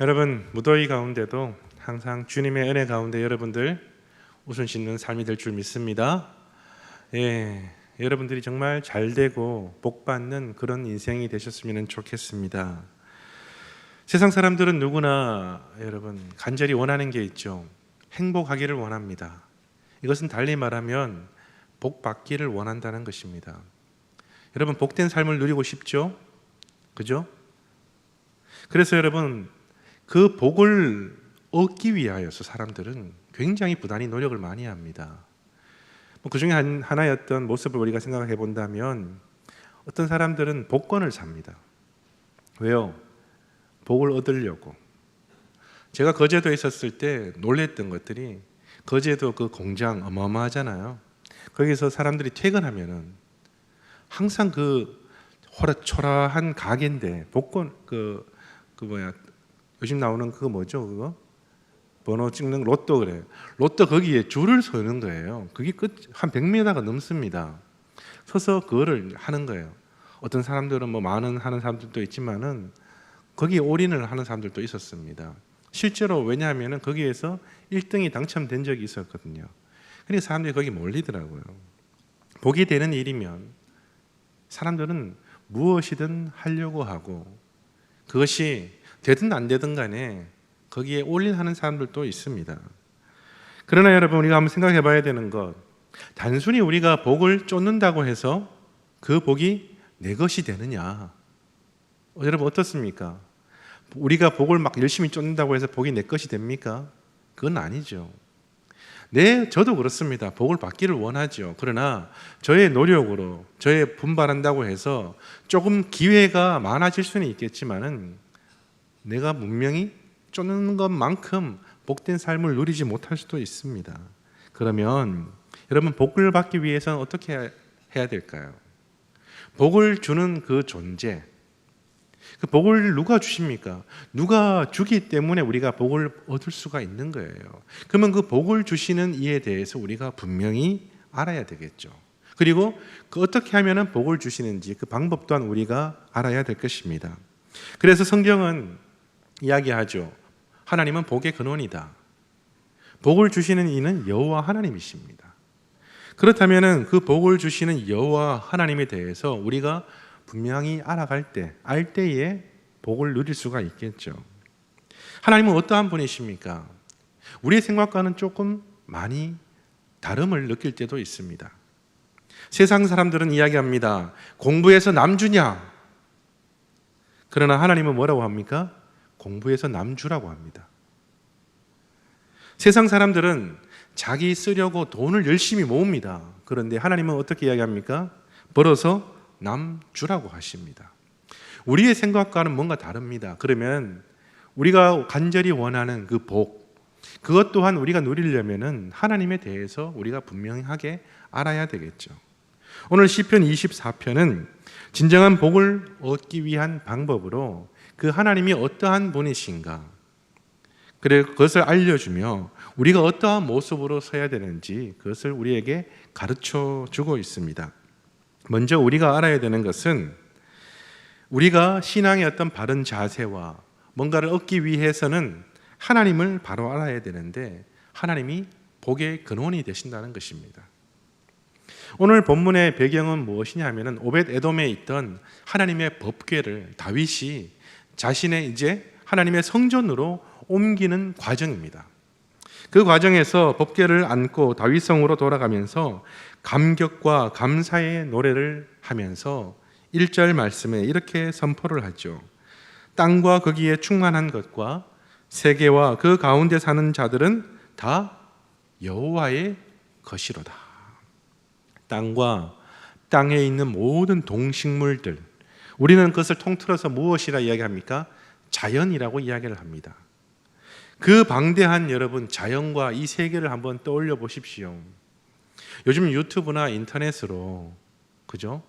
여러분, 무더위 가운데도 항상 주님의 은혜 가운데 여러분들 웃음 씻는 삶이 될 줄 믿습니다. 여러분들이 정말 잘 되고 복 받는 그런 인생이 되셨으면 좋겠습니다. 세상 사람들은 누구나 여러분 간절히 원하는 게 있죠. 행복하기를 원합니다. 이것은 달리 말하면 복 받기를 원한다는 것입니다. 여러분, 복된 삶을 누리고 싶죠? 그죠? 그래서 여러분, 그 복을 얻기 위하여서 사람들은 굉장히 부단히 노력을 많이 합니다. 그 중에 하나였던 모습을 우리가 생각해 본다면, 어떤 사람들은 복권을 삽니다. 왜요? 복을 얻으려고. 제가 거제도에 있었을 때 놀랬던 것들이, 거제도 그 공장 어마어마하잖아요. 거기서 사람들이 퇴근하면은 항상 그 초라한 가게인데 복권 요즘 나오는 그거 뭐죠? 그거 번호 찍는 로또, 그래. 로또 거기에 줄을 서는 거예요. 그게 한 100m가 넘습니다. 서서 그거를 하는 거예요. 어떤 사람들은 뭐 만원 하는 사람들도 있지만은 거기에 올인을 하는 사람들도 있었습니다. 실제로 왜냐하면은 거기에서 1등이 당첨된 적이 있었거든요. 그러니까 사람들이 거기 몰리더라고요. 복이 되는 일이면 사람들은 무엇이든 하려고 하고, 그것이 되든 안 되든 간에 거기에 올인하는 사람들도 있습니다. 그러나 여러분, 우리가 한번 생각해 봐야 되는 것, 단순히 우리가 복을 쫓는다고 해서 그 복이 내 것이 되느냐? 여러분 어떻습니까? 우리가 복을 막 열심히 쫓는다고 해서 복이 내 것이 됩니까? 그건 아니죠. 저도 그렇습니다. 복을 받기를 원하죠. 그러나 저의 노력으로, 저의 분발한다고 해서 조금 기회가 많아질 수는 있겠지만은 내가 분명히 쫓는 것만큼 복된 삶을 누리지 못할 수도 있습니다. 그러면 여러분, 복을 받기 위해서는 어떻게 해야 될까요? 복을 주는 그 존재, 그 복을 누가 주십니까? 누가 주기 때문에 우리가 복을 얻을 수가 있는 거예요. 그러면 그 복을 주시는 이에 대해서 우리가 분명히 알아야 되겠죠. 그리고 그 어떻게 하면 복을 주시는지 그 방법 또한 우리가 알아야 될 것입니다. 그래서 성경은 이야기하죠. 하나님은 복의 근원이다. 복을 주시는 이는 여호와 하나님이십니다. 그렇다면 그 복을 주시는 여호와 하나님에 대해서 우리가 분명히 알 때에 복을 누릴 수가 있겠죠. 하나님은 어떠한 분이십니까? 우리의 생각과는 조금 많이 다름을 느낄 때도 있습니다. 세상 사람들은 이야기합니다. 공부해서 남주냐? 그러나 하나님은 뭐라고 합니까? 공부해서 남주라고 합니다. 세상 사람들은 자기 쓰려고 돈을 열심히 모읍니다. 그런데 하나님은 어떻게 이야기합니까? 벌어서 남주라고 하십니다. 우리의 생각과는 뭔가 다릅니다. 그러면 우리가 간절히 원하는 그 복, 그것 또한 우리가 누리려면 하나님에 대해서 우리가 분명하게 알아야 되겠죠. 오늘 시편 24편은 진정한 복을 얻기 위한 방법으로 그 하나님이 어떠한 분이신가, 그것을 알려주며 우리가 어떠한 모습으로 서야 되는지 그것을 우리에게 가르쳐 주고 있습니다. 먼저 우리가 알아야 되는 것은, 우리가 신앙의 어떤 바른 자세와 뭔가를 얻기 위해서는 하나님을 바로 알아야 되는데, 하나님이 복의 근원이 되신다는 것입니다. 오늘 본문의 배경은 무엇이냐 하면 오벳 에돔에 있던 하나님의 법궤를 다윗이 자신의 이제 하나님의 성전으로 옮기는 과정입니다. 그 과정에서 법궤를 안고 다윗성으로 돌아가면서 감격과 감사의 노래를 하면서 1절 말씀에 이렇게 선포를 하죠. 땅과 거기에 충만한 것과 세계와 그 가운데 사는 자들은 다 여호와의 것이로다. 땅과 땅에 있는 모든 동식물들, 우리는 그것을 통틀어서 무엇이라 이야기합니까? 자연이라고 이야기를 합니다. 그 방대한 여러분 자연과 이 세계를 한번 떠올려 보십시오. 요즘 유튜브나 인터넷으로, 그죠?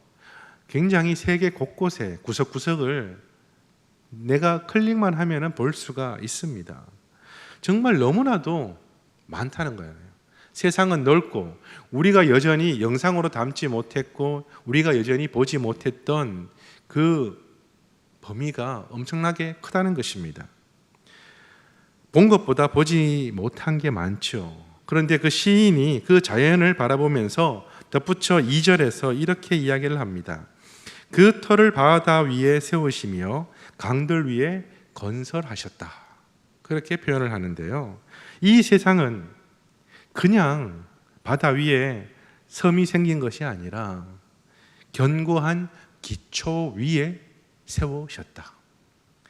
굉장히 세계 곳곳에 구석구석을 내가 클릭만 하면 볼 수가 있습니다. 정말 너무나도 많다는 거예요. 세상은 넓고 우리가 여전히 영상으로 담지 못했고 우리가 여전히 보지 못했던 그 범위가 엄청나게 크다는 것입니다. 본 것보다 보지 못한 게 많죠. 그런데 그 시인이 그 자연을 바라보면서 덧붙여 2절에서 이렇게 이야기를 합니다. 그 터를 바다 위에 세우시며 강들 위에 건설하셨다. 그렇게 표현을 하는데요. 이 세상은 그냥 바다 위에 섬이 생긴 것이 아니라 견고한 기초 위에 세우셨다.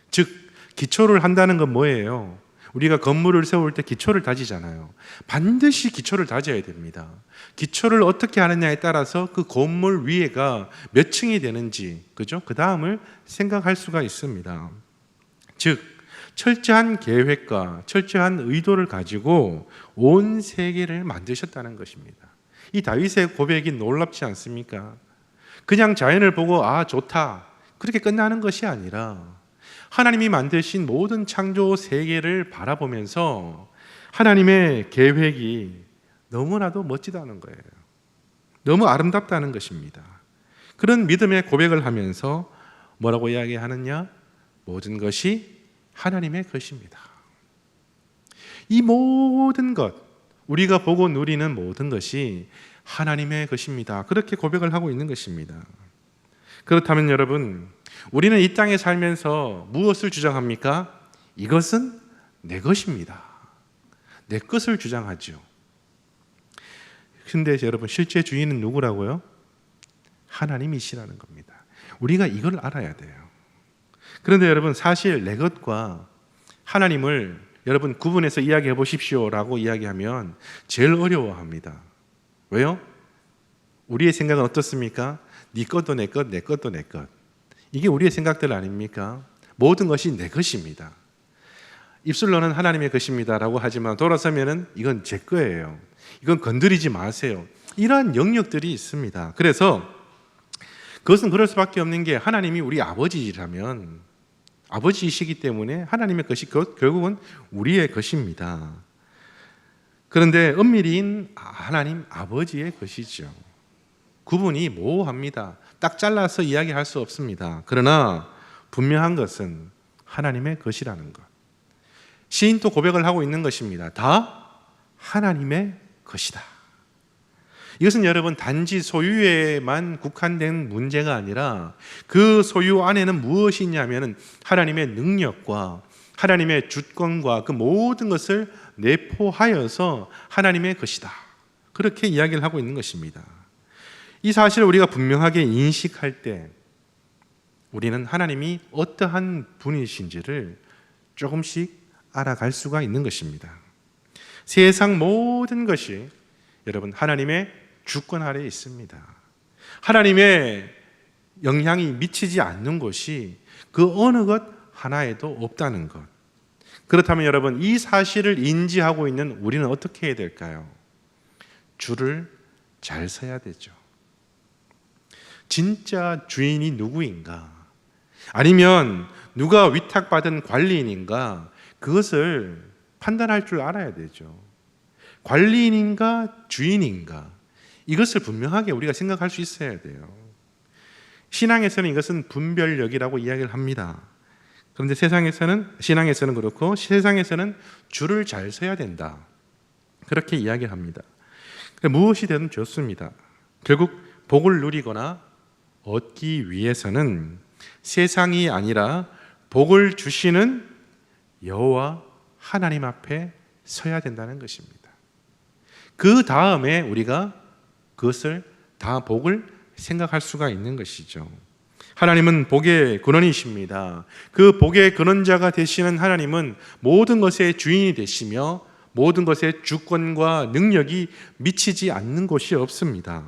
즉, 기초를 한다는 건 뭐예요? 우리가 건물을 세울 때 기초를 다지잖아요. 반드시 기초를 다져야 됩니다. 기초를 어떻게 하느냐에 따라서 그 건물 위에가 몇 층이 되는지, 그죠? 그 다음을 생각할 수가 있습니다. 즉, 철저한 계획과 철저한 의도를 가지고 온 세계를 만드셨다는 것입니다. 이 다윗의 고백이 놀랍지 않습니까? 그냥 자연을 보고 아 좋다 그렇게 끝나는 것이 아니라 하나님이 만드신 모든 창조 세계를 바라보면서 하나님의 계획이 너무나도 멋지다는 거예요. 너무 아름답다는 것입니다. 그런 믿음의 고백을 하면서 뭐라고 이야기하느냐? 모든 것이 하나님의 것입니다. 이 모든 것, 우리가 보고 누리는 모든 것이 하나님의 것입니다. 그렇게 고백을 하고 있는 것입니다. 그렇다면 여러분, 우리는 이 땅에 살면서 무엇을 주장합니까? 이것은 내 것입니다. 내 것을 주장하죠. 근데 여러분, 실제 주인은 누구라고요? 하나님이시라는 겁니다. 우리가 이걸 알아야 돼요. 그런데 여러분, 사실 내 것과 하나님을 여러분 구분해서 이야기해 보십시오라고 이야기하면 제일 어려워합니다. 왜요? 우리의 생각은 어떻습니까? 네 것도 내 것, 내 것도 내 것. 이게 우리의 생각들 아닙니까? 모든 것이 내 것입니다. 입술로는 하나님의 것입니다라고 하지만 돌아서면은 이건 제 거예요. 이건 건드리지 마세요. 이러한 영역들이 있습니다. 그래서 그것은 그럴 수밖에 없는 게 하나님이 우리 아버지라면 아버지이시기 때문에 하나님의 것이 결국은 우리의 것입니다. 그런데 엄밀히는 하나님 아버지의 것이죠. 구분이 모호합니다. 딱 잘라서 이야기할 수 없습니다. 그러나 분명한 것은 하나님의 것이라는 것. 시인도 고백을 하고 있는 것입니다. 다 하나님의 것이다. 이것은 여러분 단지 소유에만 국한된 문제가 아니라 그 소유 안에는 무엇이 있냐면 하나님의 능력과 하나님의 주권과 그 모든 것을 내포하여서 하나님의 것이다. 그렇게 이야기를 하고 있는 것입니다. 이 사실을 우리가 분명하게 인식할 때 우리는 하나님이 어떠한 분이신지를 조금씩 알아갈 수가 있는 것입니다. 세상 모든 것이 여러분 하나님의 주권 아래에 있습니다. 하나님의 영향이 미치지 않는 곳이 그 어느 것 하나에도 없다는 것. 그렇다면 여러분 이 사실을 인지하고 있는 우리는 어떻게 해야 될까요? 줄을 잘 서야 되죠. 진짜 주인이 누구인가? 아니면 누가 위탁받은 관리인인가? 그것을 판단할 줄 알아야 되죠. 관리인인가 주인인가? 이것을 분명하게 우리가 생각할 수 있어야 돼요. 신앙에서는 이것은 분별력이라고 이야기를 합니다. 그런데 신앙에서는 그렇고 세상에서는 줄을 잘 서야 된다. 그렇게 이야기를 합니다. 무엇이 되든 좋습니다. 결국 복을 누리거나 얻기 위해서는 세상이 아니라 복을 주시는 여호와 하나님 앞에 서야 된다는 것입니다. 그 다음에 우리가 그것을 다 복을 생각할 수가 있는 것이죠. 하나님은 복의 근원이십니다. 그 복의 근원자가 되시는 하나님은 모든 것의 주인이 되시며 모든 것의 주권과 능력이 미치지 않는 곳이 없습니다.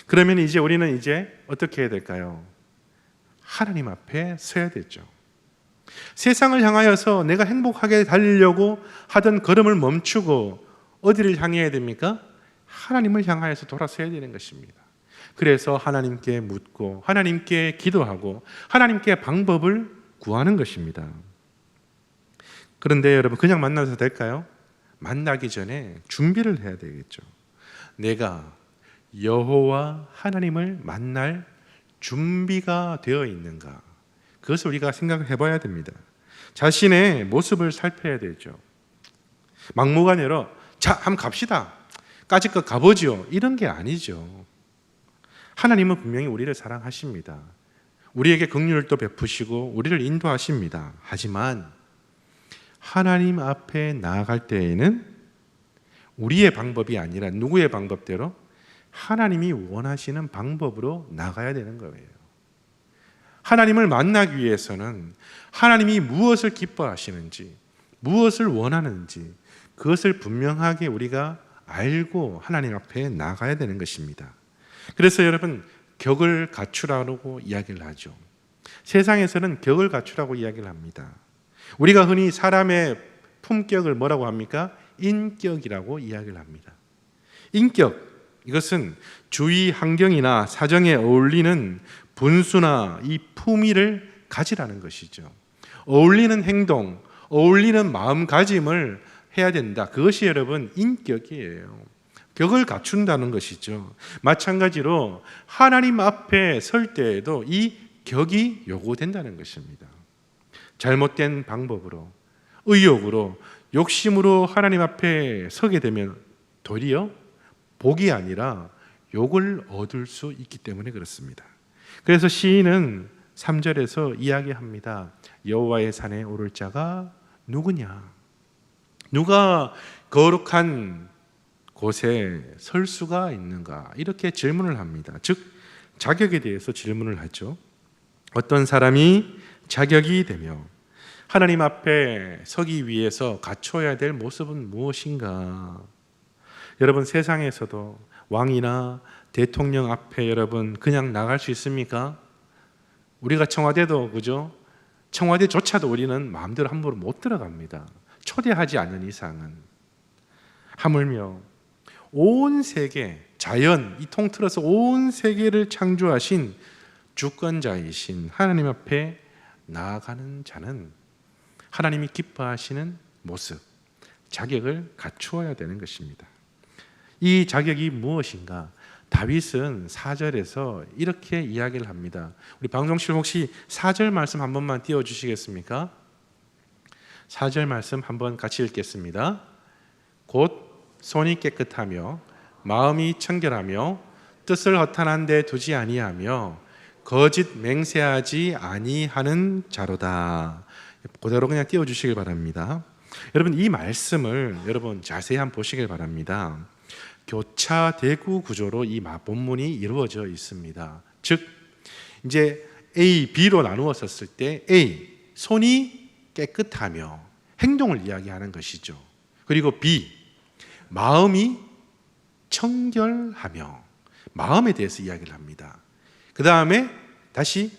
그러면 우리는 어떻게 해야 될까요? 하나님 앞에 서야 되죠. 세상을 향하여서 내가 행복하게 달리려고 하던 걸음을 멈추고 어디를 향해야 됩니까? 하나님을 향하여서 돌아서야 되는 것입니다. 그래서 하나님께 묻고 하나님께 기도하고 하나님께 방법을 구하는 것입니다. 그런데 여러분 그냥 만나서 될까요? 만나기 전에 준비를 해야 되겠죠. 내가 여호와 하나님을 만날 준비가 되어 있는가? 그것을 우리가 생각해 봐야 됩니다. 자신의 모습을 살펴야 되죠. 막무가내로 자, 한번 갑시다. 까짓것 가보죠. 이런 게 아니죠. 하나님은 분명히 우리를 사랑하십니다. 우리에게 긍휼을 또 베푸시고 우리를 인도하십니다. 하지만 하나님 앞에 나아갈 때에는 우리의 방법이 아니라 누구의 방법대로 하나님이 원하시는 방법으로 나가야 되는 거예요. 하나님을 만나기 위해서는 하나님이 무엇을 기뻐하시는지, 무엇을 원하는지 그것을 분명하게 우리가 알고 하나님 앞에 나가야 되는 것입니다. 그래서 여러분, 격을 갖추라고 이야기를 하죠. 세상에서는 격을 갖추라고 이야기를 합니다. 우리가 흔히 사람의 품격을 뭐라고 합니까? 인격이라고 이야기를 합니다. 인격, 이것은 주위 환경이나 사정에 어울리는 분수나 이 품위를 가지라는 것이죠. 어울리는 행동, 어울리는 마음가짐을 해야 된다. 그것이 여러분 인격이에요. 격을 갖춘다는 것이죠. 마찬가지로 하나님 앞에 설 때에도 이 격이 요구된다는 것입니다. 잘못된 방법으로, 의욕으로, 욕심으로 하나님 앞에 서게 되면 도리어 복이 아니라 욕을 얻을 수 있기 때문에 그렇습니다. 그래서 시인은 3절에서 이야기합니다. 여호와의 산에 오를 자가 누구냐? 누가 거룩한 곳에 설 수가 있는가? 이렇게 질문을 합니다. 즉 자격에 대해서 질문을 하죠. 어떤 사람이 자격이 되며 하나님 앞에 서기 위해서 갖춰야 될 모습은 무엇인가? 여러분, 세상에서도 왕이나 대통령 앞에 여러분 그냥 나갈 수 있습니까? 우리가 청와대도 그죠? 청와대조차도 우리는 마음대로 함부로 못 들어갑니다. 초대하지 않는 이상은. 하물며 온 세계, 자연, 이 통틀어서 온 세계를 창조하신 주권자이신 하나님 앞에 나아가는 자는 하나님이 기뻐하시는 모습, 자격을 갖추어야 되는 것입니다. 이 자격이 무엇인가? 다윗은 4절에서 이렇게 이야기를 합니다. 우리 방정실 혹시 4절 말씀 한 번만 띄워주시겠습니까? 4절 말씀 한번 같이 읽겠습니다. 곧 손이 깨끗하며 마음이 청결하며 뜻을 허탄한 데 두지 아니하며 거짓 맹세하지 아니하는 자로다. 그대로 그냥 띄워주시길 바랍니다. 여러분, 이 말씀을 여러분 자세히 한번 보시길 바랍니다. 교차 대구 구조로 이 본문이 이루어져 있습니다. 즉 이제 A, B로 나누었을 때 A, 손이 깨끗하며 행동을 이야기하는 것이죠. 그리고 B, 마음이 청결하며 마음에 대해서 이야기를 합니다. 그 다음에 다시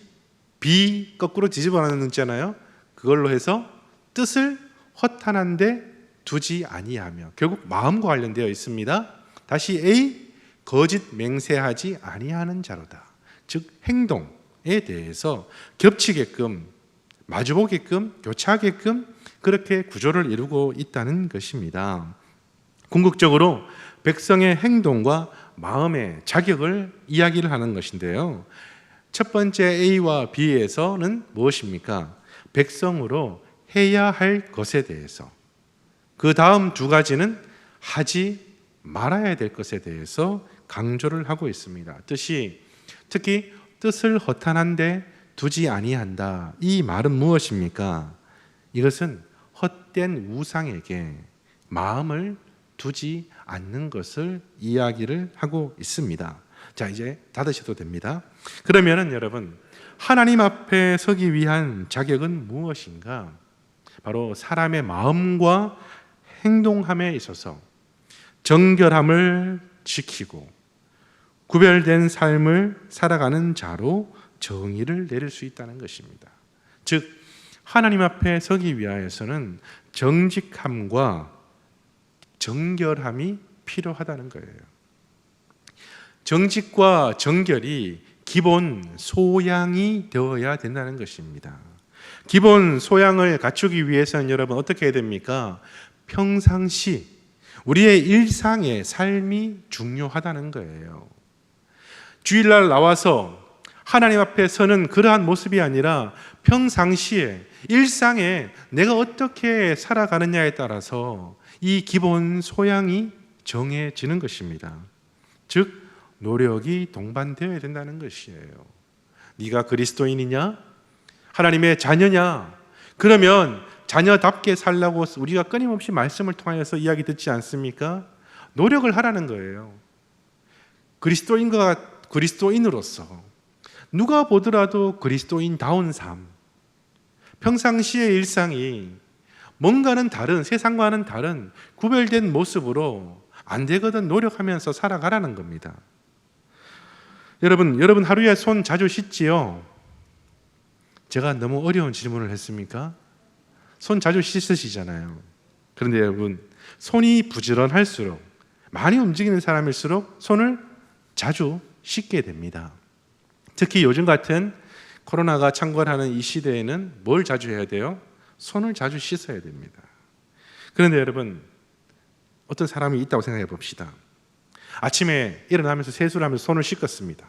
B 거꾸로 뒤집어 놨잖아요. 그걸로 해서 뜻을 허탄한데 두지 아니하며, 결국 마음과 관련되어 있습니다. 다시 A, 거짓 맹세하지 아니하는 자로다. 즉 행동에 대해서 겹치게끔, 마주보게끔, 교차하게끔 그렇게 구조를 이루고 있다는 것입니다. 궁극적으로 백성의 행동과 마음의 자격을 이야기를 하는 것인데요. 첫 번째 A와 B에서는 무엇입니까? 백성으로 해야 할 것에 대해서, 그 다음 두 가지는 하지 말아야 될 것에 대해서 강조를 하고 있습니다. 특히 뜻을 허탄한데 두지 아니한다. 이 말은 무엇입니까? 이것은 헛된 우상에게 마음을 두지 않는 것을 이야기를 하고 있습니다. 자, 이제 닫으셔도 됩니다. 그러면은 여러분, 하나님 앞에 서기 위한 자격은 무엇인가? 바로 사람의 마음과 행동함에 있어서 정결함을 지키고 구별된 삶을 살아가는 자로 정의를 내릴 수 있다는 것입니다. 즉 하나님 앞에 서기 위하여서는 정직함과 정결함이 필요하다는 거예요. 정직과 정결이 기본 소양이 되어야 된다는 것입니다. 기본 소양을 갖추기 위해서는 여러분 어떻게 해야 됩니까? 평상시 우리의 일상의 삶이 중요하다는 거예요. 주일날 나와서 하나님 앞에 서는 그러한 모습이 아니라 평상시에 일상에 내가 어떻게 살아가느냐에 따라서 이 기본 소양이 정해지는 것입니다. 즉 노력이 동반되어야 된다는 것이에요. 네가 그리스도인이냐? 하나님의 자녀냐? 그러면 자녀답게 살라고 우리가 끊임없이 말씀을 통하여서 이야기 듣지 않습니까? 노력을 하라는 거예요. 그리스도인으로서 누가 보더라도 그리스도인다운 삶, 평상시의 일상이 뭔가는 다른, 세상과는 다른 구별된 모습으로 안 되거든 노력하면서 살아가라는 겁니다. 여러분 하루에 손 자주 씻지요? 제가 너무 어려운 질문을 했습니까? 손 자주 씻으시잖아요. 그런데 여러분, 손이 부지런할수록, 많이 움직이는 사람일수록 손을 자주 씻게 됩니다. 특히 요즘 같은 코로나가 창궐하는 이 시대에는 뭘 자주 해야 돼요? 손을 자주 씻어야 됩니다. 그런데 여러분, 어떤 사람이 있다고 생각해 봅시다. 아침에 일어나면서 세수를 하면서 손을 씻었습니다.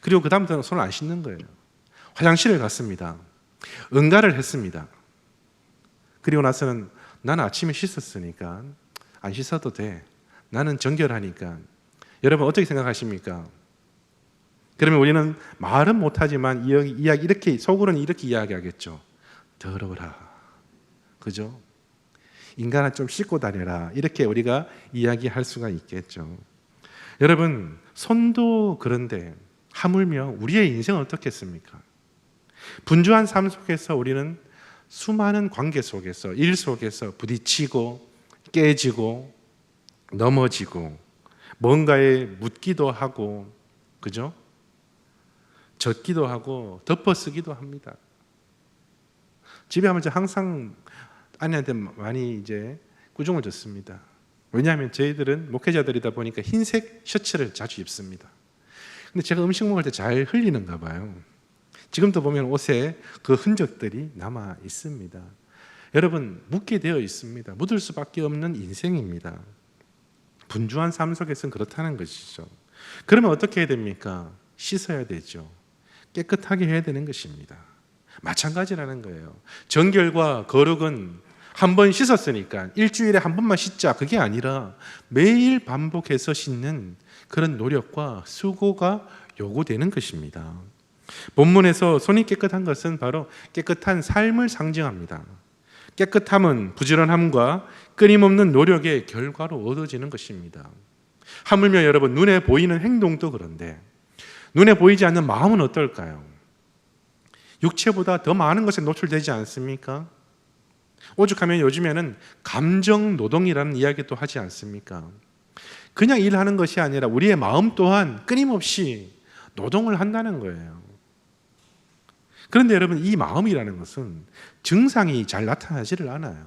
그리고 그 다음부터는 손을 안 씻는 거예요. 화장실을 갔습니다. 응가를 했습니다. 그리고 나서는 나는 아침에 씻었으니까 안 씻어도 돼. 나는 정결하니까. 여러분 어떻게 생각하십니까? 그러면 우리는 말은 못하지만 이렇게 속으로는 이렇게 이야기하겠죠. 더러워라. 그죠? 인간아 좀 씻고 다녀라. 이렇게 우리가 이야기할 수가 있겠죠. 여러분 손도 그런데 하물며 우리의 인생은 어떻겠습니까? 분주한 삶 속에서 우리는 수많은 관계 속에서, 일 속에서 부딪히고 깨지고 넘어지고 뭔가에 묻기도 하고, 그죠? 젖기도 하고 덮어쓰기도 합니다. 집에 하면 항상 아내한테 많이 이제 꾸중을 줬습니다. 왜냐하면 저희들은 목회자들이다 보니까 흰색 셔츠를 자주 입습니다. 근데 제가 음식 먹을 때 잘 흘리는가 봐요. 지금도 보면 옷에 그 흔적들이 남아 있습니다. 여러분 묻게 되어 있습니다. 묻을 수밖에 없는 인생입니다. 분주한 삶 속에서는 그렇다는 것이죠. 그러면 어떻게 해야 됩니까? 씻어야 되죠. 깨끗하게 해야 되는 것입니다. 마찬가지라는 거예요. 정결과 거룩은 한 번 씻었으니까 일주일에 한 번만 씻자, 그게 아니라 매일 반복해서 씻는 그런 노력과 수고가 요구되는 것입니다. 본문에서 손이 깨끗한 것은 바로 깨끗한 삶을 상징합니다. 깨끗함은 부지런함과 끊임없는 노력의 결과로 얻어지는 것입니다. 하물며 여러분 눈에 보이는 행동도 그런데 눈에 보이지 않는 마음은 어떨까요? 육체보다 더 많은 것에 노출되지 않습니까? 오죽하면 요즘에는 감정 노동이라는 이야기도 하지 않습니까? 그냥 일하는 것이 아니라 우리의 마음 또한 끊임없이 노동을 한다는 거예요. 그런데 여러분 이 마음이라는 것은 증상이 잘 나타나지를 않아요.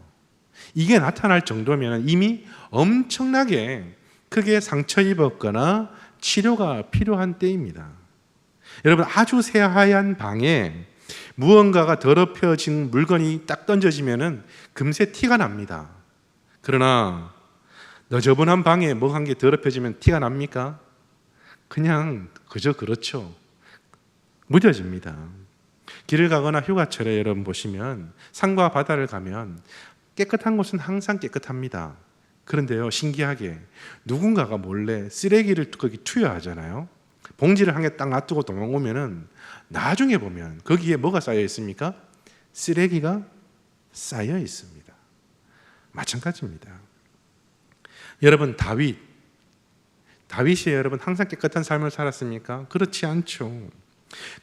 이게 나타날 정도면 이미 엄청나게 크게 상처 입었거나 치료가 필요한 때입니다. 여러분 아주 새하얀 방에 무언가가 더럽혀진 물건이 딱 던져지면은 금세 티가 납니다. 그러나 너저분한 방에 뭐 한 게 더럽혀지면 티가 납니까? 그냥 그저 그렇죠. 무뎌집니다. 길을 가거나 휴가철에 여러분 보시면 산과 바다를 가면 깨끗한 곳은 항상 깨끗합니다. 그런데요 신기하게 누군가가 몰래 쓰레기를 거기 투여하잖아요. 봉지를 한 개 딱 놔두고 도망오면은 나중에 보면 거기에 뭐가 쌓여 있습니까? 쓰레기가 쌓여 있습니다. 마찬가지입니다. 여러분 다윗이 여러분 항상 깨끗한 삶을 살았습니까? 그렇지 않죠.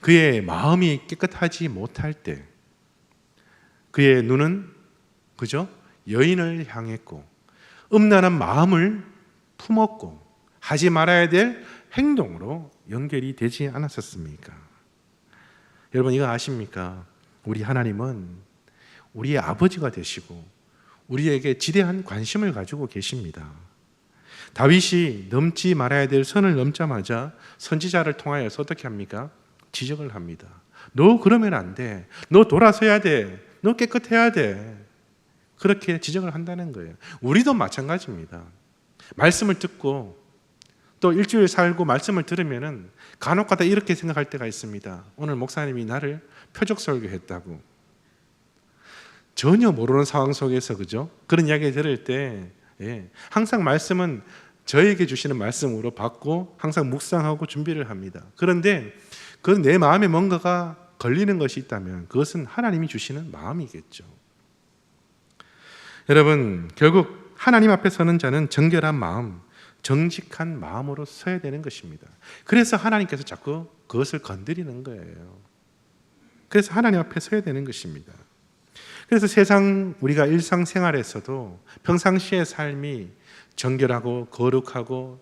그의 마음이 깨끗하지 못할 때 그의 눈은 그죠? 여인을 향했고 음란한 마음을 품었고 하지 말아야 될 행동으로 연결이 되지 않았었습니까? 여러분 이거 아십니까? 우리 하나님은 우리의 아버지가 되시고 우리에게 지대한 관심을 가지고 계십니다. 다윗이 넘지 말아야 될 선을 넘자마자 선지자를 통하여서 어떻게 합니까? 지적을 합니다. 너 그러면 안 돼. 너 돌아서야 돼. 너 깨끗해야 돼. 그렇게 지적을 한다는 거예요. 우리도 마찬가지입니다. 말씀을 듣고 또 일주일 살고 말씀을 들으면은 간혹가다 이렇게 생각할 때가 있습니다. 오늘 목사님이 나를 표적 설교했다고. 전혀 모르는 상황 속에서 그죠? 그런 이야기 들을 때 항상 말씀은 저에게 주시는 말씀으로 받고 항상 묵상하고 준비를 합니다. 그런데 그 내 마음에 뭔가가 걸리는 것이 있다면 그것은 하나님이 주시는 마음이겠죠. 여러분, 결국 하나님 앞에 서는 자는 정결한 마음, 정직한 마음으로 서야 되는 것입니다. 그래서 하나님께서 자꾸 그것을 건드리는 거예요. 그래서 하나님 앞에 서야 되는 것입니다. 그래서 세상 우리가 일상생활에서도 평상시의 삶이 정결하고 거룩하고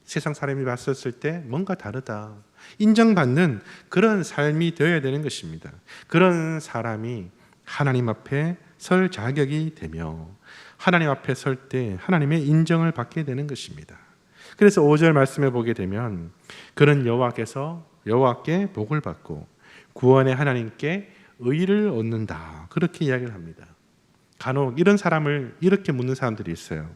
세상 사람이 봤었을 때 뭔가 다르다 인정받는 그런 삶이 되어야 되는 것입니다. 그런 사람이 하나님 앞에 설 자격이 되며 하나님 앞에 설 때 하나님의 인정을 받게 되는 것입니다. 그래서 5절 말씀에 보게 되면 그런 여호와께 복을 받고 구원의 하나님께 의를 얻는다, 그렇게 이야기를 합니다. 간혹 이런 사람을 이렇게 묻는 사람들이 있어요.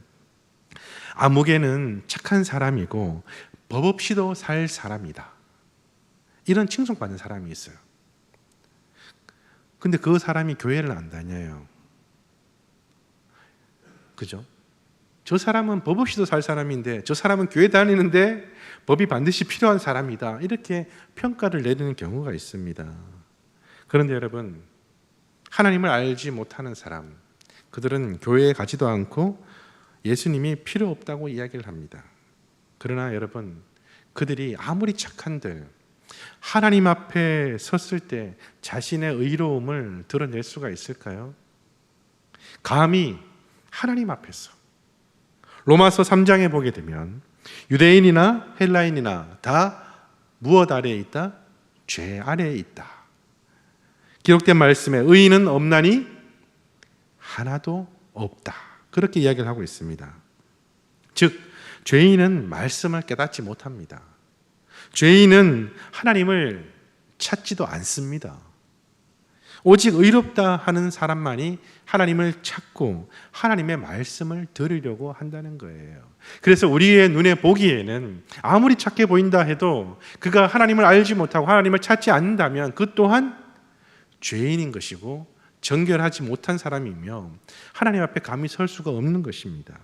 아무개는 착한 사람이고 법 없이도 살 사람이다, 이런 칭송받는 사람이 있어요. 근데 그 사람이 교회를 안 다녀요. 그죠? 저 사람은 법 없이도 살 사람인데 저 사람은 교회 다니는데 법이 반드시 필요한 사람이다, 이렇게 평가를 내리는 경우가 있습니다. 그런데 여러분, 하나님을 알지 못하는 사람, 그들은 교회에 가지도 않고 예수님이 필요 없다고 이야기를 합니다. 그러나 여러분, 그들이 아무리 착한들 하나님 앞에 섰을 때 자신의 의로움을 드러낼 수가 있을까요? 감히 하나님 앞에서. 로마서 3장에 보게 되면 유대인이나 헬라인이나 다 무엇 아래에 있다? 죄 아래에 있다. 기록된 말씀에 의인은 없나니 하나도 없다, 그렇게 이야기를 하고 있습니다. 즉 죄인은 말씀을 깨닫지 못합니다. 죄인은 하나님을 찾지도 않습니다. 오직 의롭다 하는 사람만이 하나님을 찾고 하나님의 말씀을 들으려고 한다는 거예요. 그래서 우리의 눈에 보기에는 아무리 착해 보인다 해도 그가 하나님을 알지 못하고 하나님을 찾지 않는다면 그 또한 죄인인 것이고 정결하지 못한 사람이며 하나님 앞에 감히 설 수가 없는 것입니다.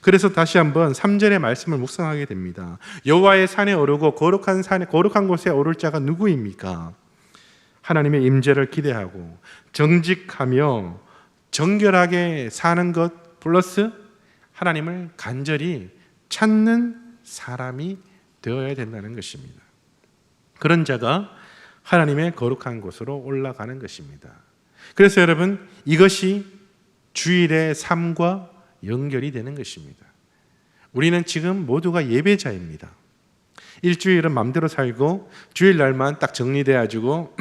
그래서 다시 한번 3절의 말씀을 묵상하게 됩니다. 여호와의 산에 오르고 거룩한 곳에 오를 자가 누구입니까? 하나님의 임재를 기대하고 정직하며 정결하게 사는 것 플러스 하나님을 간절히 찾는 사람이 되어야 된다는 것입니다. 그런 자가 하나님의 거룩한 곳으로 올라가는 것입니다. 그래서 여러분, 이것이 주일의 삶과 연결이 되는 것입니다. 우리는 지금 모두가 예배자입니다. 일주일은 마음대로 살고 주일날만 딱 정리돼가지고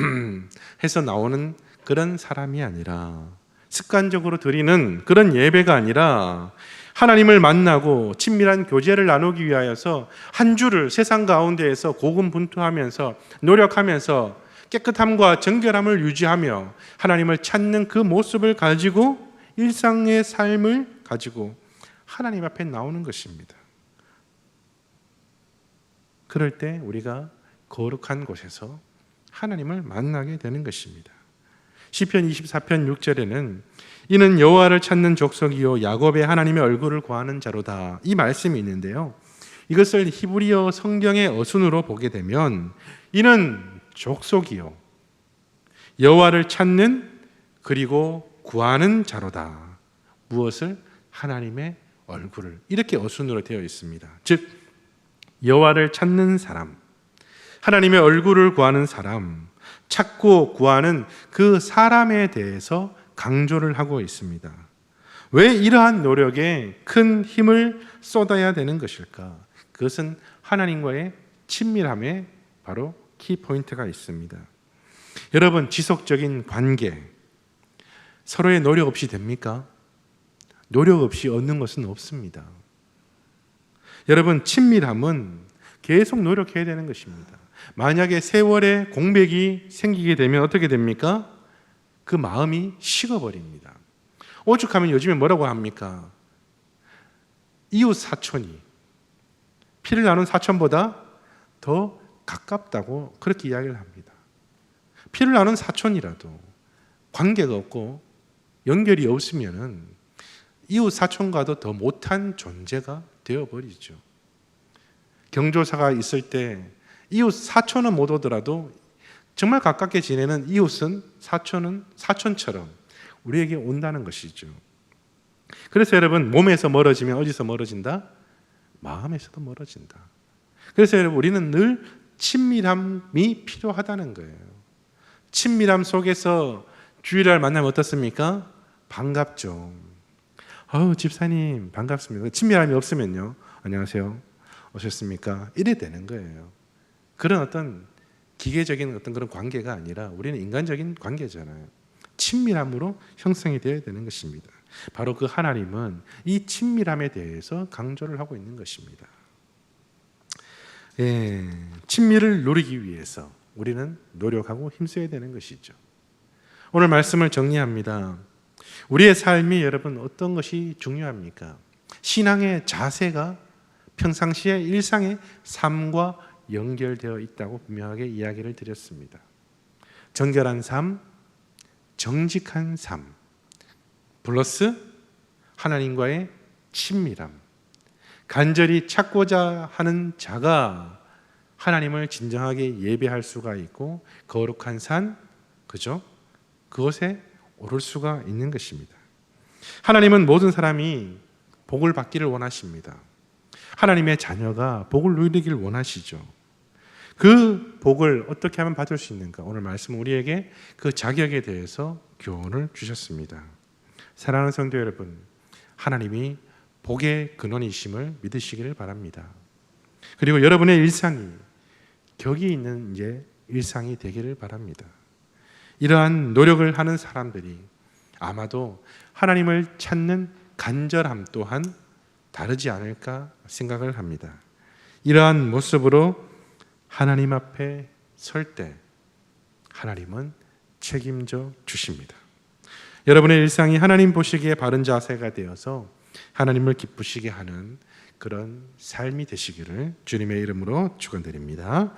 해서 나오는 그런 사람이 아니라, 습관적으로 드리는 그런 예배가 아니라 하나님을 만나고 친밀한 교제를 나누기 위하여서 한 주를 세상 가운데에서 고군분투하면서 노력하면서 깨끗함과 정결함을 유지하며 하나님을 찾는 그 모습을 가지고 일상의 삶을 가지고 하나님 앞에 나오는 것입니다. 그럴 때 우리가 거룩한 곳에서 하나님을 만나게 되는 것입니다. 시편 24편 6절에는 이는 여호와를 찾는 족속이요 야곱의 하나님의 얼굴을 구하는 자로다, 이 말씀이 있는데요, 이것을 히브리어 성경의 어순으로 보게 되면 이는 족속이요 여호와를 찾는 그리고 구하는 자로다. 무엇을? 하나님의 얼굴을. 이렇게 어순으로 되어 있습니다. 즉 여호와를 찾는 사람, 하나님의 얼굴을 구하는 사람, 찾고 구하는 그 사람에 대해서 강조를 하고 있습니다. 왜 이러한 노력에 큰 힘을 쏟아야 되는 것일까? 그것은 하나님과의 친밀함에 바로 키포인트가 있습니다. 여러분, 지속적인 관계, 서로의 노력 없이 됩니까? 노력 없이 얻는 것은 없습니다. 여러분, 친밀함은 계속 노력해야 되는 것입니다. 만약에 세월의 공백이 생기게 되면 어떻게 됩니까? 그 마음이 식어버립니다. 오죽하면 요즘에 뭐라고 합니까? 이웃 사촌이 피를 나눈 사촌보다 더 가깝다고 그렇게 이야기를 합니다. 피를 나눈 사촌이라도 관계가 없고 연결이 없으면은 이웃 사촌과도 더 못한 존재가 되어버리죠. 경조사가 있을 때 이웃 사촌은 못 오더라도 정말 가깝게 지내는 이웃은 사촌처럼 우리에게 온다는 것이죠. 그래서 여러분, 몸에서 멀어지면 어디서 멀어진다? 마음에서도 멀어진다. 그래서 여러분, 우리는 늘 친밀함이 필요하다는 거예요. 친밀함 속에서 주일날 만나면 어떻습니까? 반갑죠. 집사님 반갑습니다. 친밀함이 없으면요, 안녕하세요, 오셨습니까? 이래 되는 거예요. 그런 어떤 기계적인 어떤 그런 관계가 아니라 우리는 인간적인 관계잖아요. 친밀함으로 형성이 되어야 되는 것입니다. 바로 그 하나님은 이 친밀함에 대해서 강조를 하고 있는 것입니다. 친밀을 누리기 위해서 우리는 노력하고 힘써야 되는 것이죠. 오늘 말씀을 정리합니다. 우리의 삶이 여러분 어떤 것이 중요합니까? 신앙의 자세가 평상시의 일상의 삶과 연결되어 있다고 분명하게 이야기를 드렸습니다. 정결한 삶, 정직한 삶, 플러스 하나님과의 친밀함. 간절히 찾고자 하는 자가 하나님을 진정하게 예배할 수가 있고 거룩한 산, 그죠? 그것에 오를 수가 있는 것입니다. 하나님은 모든 사람이 복을 받기를 원하십니다. 하나님의 자녀가 복을 누리길 원하시죠. 그 복을 어떻게 하면 받을 수 있는가? 오늘 말씀은 우리에게 그 자격에 대해서 교훈을 주셨습니다. 사랑하는 성도 여러분, 하나님이 복의 근원이심을 믿으시기를 바랍니다. 그리고 여러분의 일상이 격이 있는 일상이 되기를 바랍니다. 이러한 노력을 하는 사람들이 아마도 하나님을 찾는 간절함 또한 다르지 않을까 생각을 합니다. 이러한 모습으로 하나님 앞에 설 때 하나님은 책임져 주십니다. 여러분의 일상이 하나님 보시기에 바른 자세가 되어서 하나님을 기쁘시게 하는 그런 삶이 되시기를 주님의 이름으로 축원드립니다.